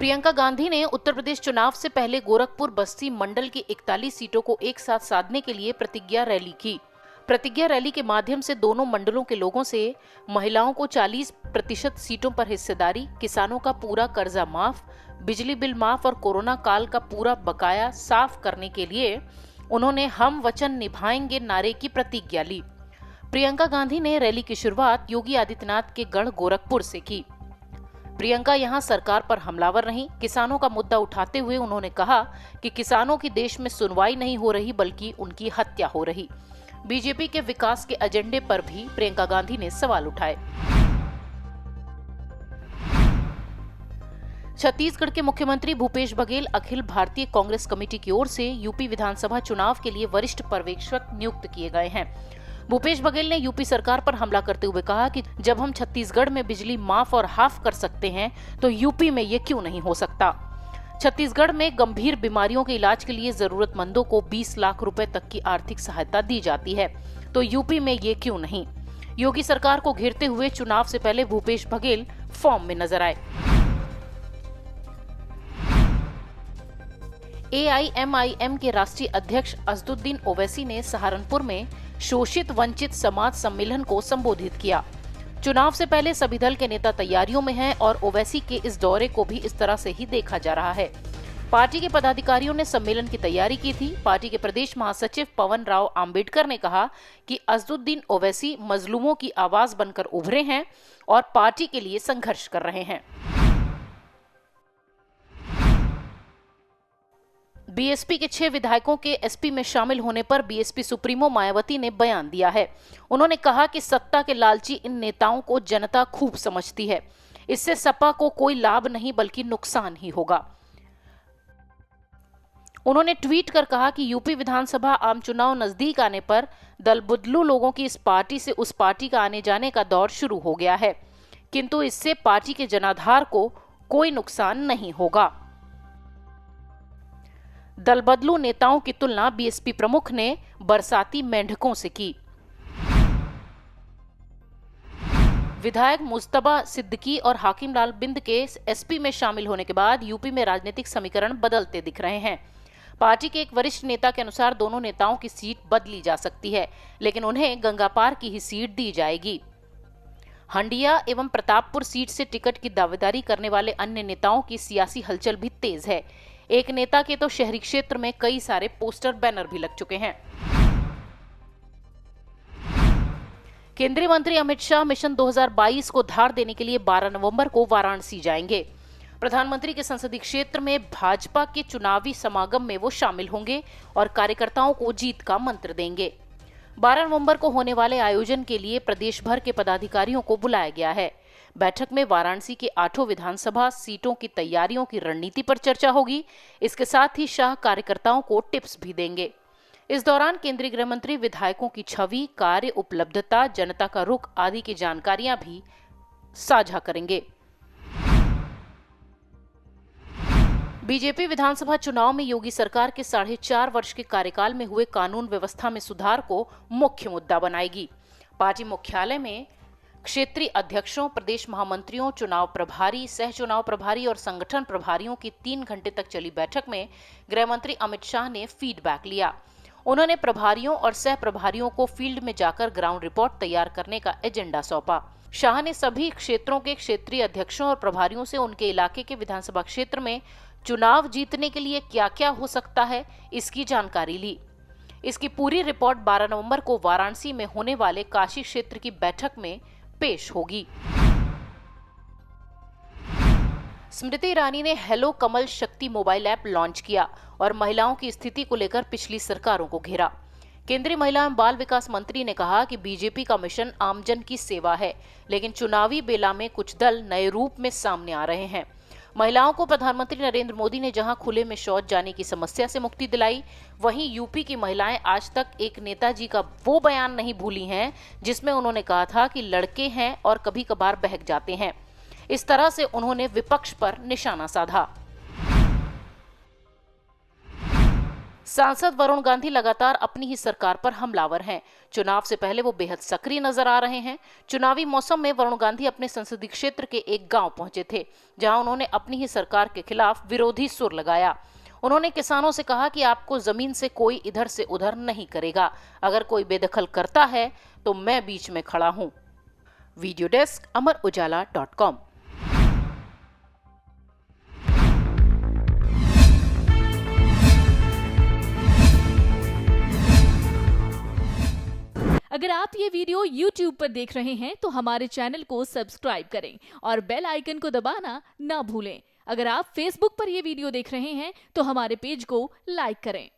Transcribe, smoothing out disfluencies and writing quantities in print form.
प्रियंका गांधी ने उत्तर प्रदेश चुनाव से पहले गोरखपुर बस्ती मंडल की 41 सीटों को एक साथ साधने के लिए प्रतिज्ञा रैली की। प्रतिज्ञा रैली के माध्यम से दोनों मंडलों के लोगों से महिलाओं को 40% सीटों पर हिस्सेदारी, किसानों का पूरा कर्जा माफ, बिजली बिल माफ और कोरोना काल का पूरा बकाया साफ करने के लिए उन्होंने हम वचन निभाएंगे नारे की प्रतिज्ञा ली। प्रियंका गांधी ने रैली की शुरुआत योगी आदित्यनाथ के गढ़ गोरखपुर से की। प्रियंका यहां सरकार पर हमलावर रहीं। किसानों का मुद्दा उठाते हुए उन्होंने कहा कि किसानों की देश में सुनवाई नहीं हो रही बल्कि उनकी हत्या हो रही। बीजेपी के विकास के एजेंडे पर भी प्रियंका गांधी ने सवाल उठाए। छत्तीसगढ़ के मुख्यमंत्री भूपेश बघेल अखिल भारतीय कांग्रेस कमेटी की ओर से यूपी विधानसभा चुनाव के लिए वरिष्ठ पर्यवेक्षक नियुक्त किए गए हैं। भूपेश बघेल ने यूपी सरकार पर हमला करते हुए कहा कि जब हम छत्तीसगढ़ में बिजली माफ और हाफ कर सकते हैं तो यूपी में ये क्यों नहीं हो सकता। छत्तीसगढ़ में गंभीर बीमारियों के इलाज के लिए जरूरतमंदों को 20 लाख रुपए तक की आर्थिक सहायता दी जाती है, तो यूपी में ये क्यों नहीं। योगी सरकार को घेरते हुए चुनाव से पहले भूपेश बघेल फॉर्म में नजर आए। AIMIM के राष्ट्रीय अध्यक्ष असदुद्दीन ओवैसी ने सहारनपुर में शोषित वंचित समाज सम्मेलन को संबोधित किया। चुनाव से पहले सभी दल के नेता तैयारियों में हैं और ओवैसी के इस दौरे को भी इस तरह से ही देखा जा रहा है। पार्टी के पदाधिकारियों ने सम्मेलन की तैयारी की थी। पार्टी के प्रदेश महासचिव पवन राव आम्बेडकर ने कहा कि असदुद्दीन ओवैसी मजलूमों की आवाज बनकर उभरे हैं और पार्टी के लिए संघर्ष कर रहे हैं। बीएसपी के 6 विधायकों के एसपी में शामिल होने पर बीएसपी सुप्रीमो मायावती ने बयान दिया है। उन्होंने कहा कि सत्ता के लालची इन नेताओं को जनता खूब समझती है। इससे सपा को कोई लाभ नहीं बल्कि नुकसान ही होगा। उन्होंने ट्वीट कर कहा कि यूपी विधानसभा आम चुनाव नजदीक आने पर दलबदलू लोगों की इस पार्टी से उस पार्टी का आने जाने का दौर शुरू हो गया है, किंतु इससे पार्टी के जनाधार को कोई नुकसान नहीं होगा। दलबदलू नेताओं की तुलना बीएसपी प्रमुख ने बरसाती मेंढकों से की। विधायक मुस्तबा सिद्दीकी और हाकिम लाल बिंद के एसपी में शामिल होने के बाद यूपी में राजनीतिक समीकरण बदलते दिख रहे हैं। पार्टी के एक वरिष्ठ नेता के अनुसार दोनों नेताओं की सीट बदली जा सकती है, लेकिन उन्हें गंगापार की ही सीट दी जाएगी। हंडिया एवं प्रतापपुर सीट से टिकट की दावेदारी करने वाले अन्य नेताओं की सियासी हलचल भी तेज है। एक नेता के तो शहरी क्षेत्र में कई सारे पोस्टर बैनर भी लग चुके हैं। केंद्रीय मंत्री अमित शाह मिशन 2022 को धार देने के लिए 12 नवंबर को वाराणसी जाएंगे। प्रधानमंत्री के संसदीय क्षेत्र में भाजपा के चुनावी समागम में वो शामिल होंगे और कार्यकर्ताओं को जीत का मंत्र देंगे। 12 नवंबर को होने वाले आयोजन के लिए प्रदेश भर के पदाधिकारियों को बुलाया गया है। बैठक में वाराणसी के 8 विधानसभा सीटों की तैयारियों की रणनीति पर चर्चा होगी। इसके साथ ही शाह कार्यकर्ताओं को टिप्स भी देंगे। इस दौरान केंद्रीय गृह मंत्री विधायकों की छवि, कार्य उपलब्धता, जनता का रुख आदि की जानकारियां भी साझा करेंगे। बीजेपी विधानसभा चुनाव में योगी सरकार के 4.5 वर्ष के कार्यकाल में हुए कानून व्यवस्था में सुधार को मुख्य मुद्दा बनाएगी। पार्टी मुख्यालय में क्षेत्रीय अध्यक्षों, प्रदेश महामंत्रियों, चुनाव प्रभारी, सह चुनाव प्रभारी और संगठन प्रभारियों की 3 घंटे तक चली बैठक में गृह मंत्री अमित शाह ने फीडबैक लिया। उन्होंने प्रभारियों और सह प्रभारियों को फील्ड में जाकर ग्राउंड रिपोर्ट तैयार करने का एजेंडा सौंपा। शाह ने सभी क्षेत्रों के क्षेत्रीय अध्यक्षों और प्रभारियों से उनके इलाके के विधानसभा क्षेत्र में चुनाव जीतने के लिए क्या क्या हो सकता है, इसकी जानकारी ली। इसकी पूरी रिपोर्ट 12 नवंबर को वाराणसी में होने वाले काशी क्षेत्र की बैठक में पेश होगी। स्मृति ईरानी ने हेलो कमल शक्ति मोबाइल ऐप लॉन्च किया और महिलाओं की स्थिति को लेकर पिछली सरकारों को घेरा। केंद्रीय महिला एवं बाल विकास मंत्री ने कहा कि बीजेपी का मिशन आमजन की सेवा है, लेकिन चुनावी बेला में कुछ दल नए रूप में सामने आ रहे हैं। महिलाओं को प्रधानमंत्री नरेंद्र मोदी ने जहां खुले में शौच जाने की समस्या से मुक्ति दिलाई, वहीं यूपी की महिलाएं आज तक एक नेताजी का वो बयान नहीं भूली हैं जिसमें उन्होंने कहा था कि लड़के हैं और कभी कभार बहक जाते हैं। इस तरह से उन्होंने विपक्ष पर निशाना साधा। सांसद वरुण गांधी लगातार अपनी ही सरकार पर हमलावर हैं। चुनाव से पहले वो बेहद सक्रिय नजर आ रहे हैं। चुनावी मौसम में वरुण गांधी अपने संसदीय क्षेत्र के एक गांव पहुंचे थे, जहां उन्होंने अपनी ही सरकार के खिलाफ विरोधी सुर लगाया। उन्होंने किसानों से कहा कि आपको जमीन से कोई इधर से उधर नहीं करेगा। अगर कोई बेदखल करता है तो मैं बीच में खड़ा हूं। Video desk Amar Ujala dot com. अगर आप ये वीडियो YouTube पर देख रहे हैं तो हमारे चैनल को सब्सक्राइब करें और बेल आइकन को दबाना ना भूलें। अगर आप Facebook पर ये वीडियो देख रहे हैं तो हमारे पेज को लाइक करें।